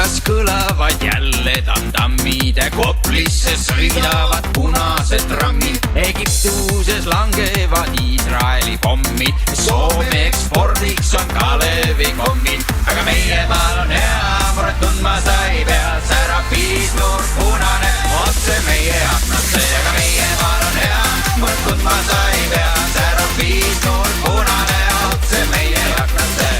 Valkas kõlavad jälle tamtammide, Koplisse sõidavad punased trammid, Egiptuses langevad Iisraeli pommid, Soome ekspordiks on Kalevi-kommid. Aga meie maal on hea, muret tundma sa ei pea, särab piisnurk punane otse meie aknasse. Aga meie maal on hea, muret tundma sa ei pea, särab piisnurk punane otse meie aknasse.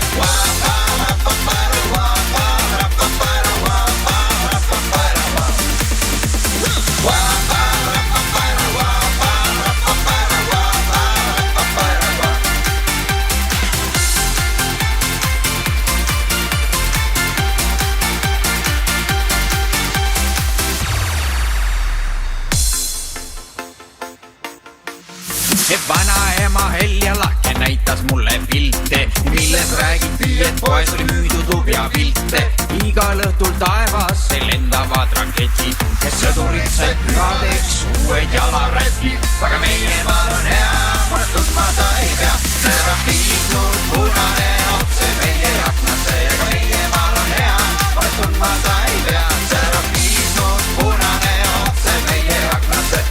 Vanaema Helja Lake näitas mulle pilte, milles räägiti, et poes oli müüdud lubja pilte. Igal õhtul taevasse lendavad raketid, kes sõdurid said pühadeks uued jalarätid. Aga meie maal on hea, muret tundma sa ei pea, särab piisnurk punane otse meie aknasse. Aga meie maal on hea, muret tundma sa ei pea, särab piisnurk punane otse meie aknasse.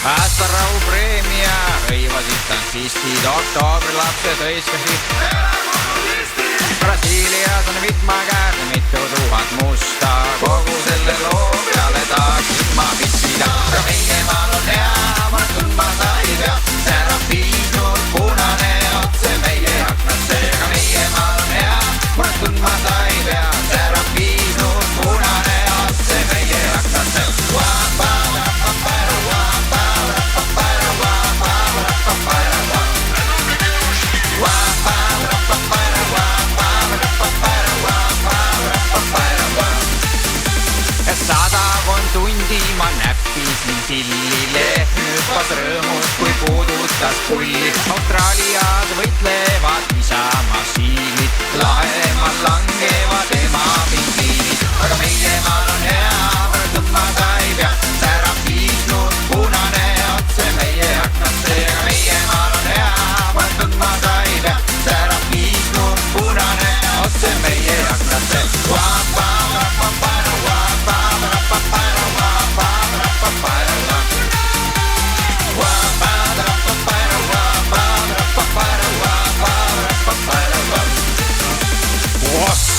Ästarau preemia rõivasid tantsistid, oktoobrilapsed hõiskasid. Brasiilias on vitmakäärne mitu tuhat musta, kogu selle loo peale tahaksid ma vitsida. Aga meie maal on hea, muret tundma sa ei pea, särab piisnurk punane otse meie aknasse. Aga meie maal on hea, muret tundma sa ei pea, särab piisnurk punane otse meie aknasse. Sadakond tundi ma näppisin sillile, hüppas rõõmus, kui puudutas pulli. Austraalias võitlevad isamasiilid, lahemal langevad ema pingviinid. Aga meie maal on hea, muret tundma sa ei pea, särab piisnurk punane otse meie aknasse. Aga meie maal on hea, muret tundma sa ei pea, särab piisnurk punane otse meie aknasse.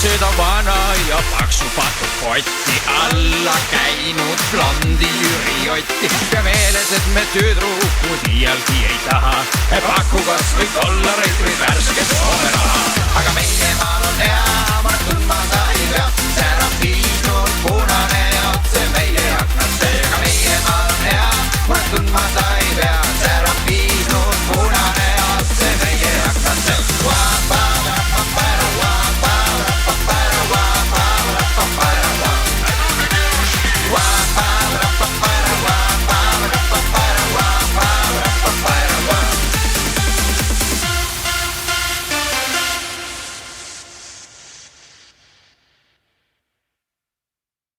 Seda vana ja paksu patukotti alla käinud blondi Jüri Otti. Pea meeles, et me tüdrukud iialgi ei taha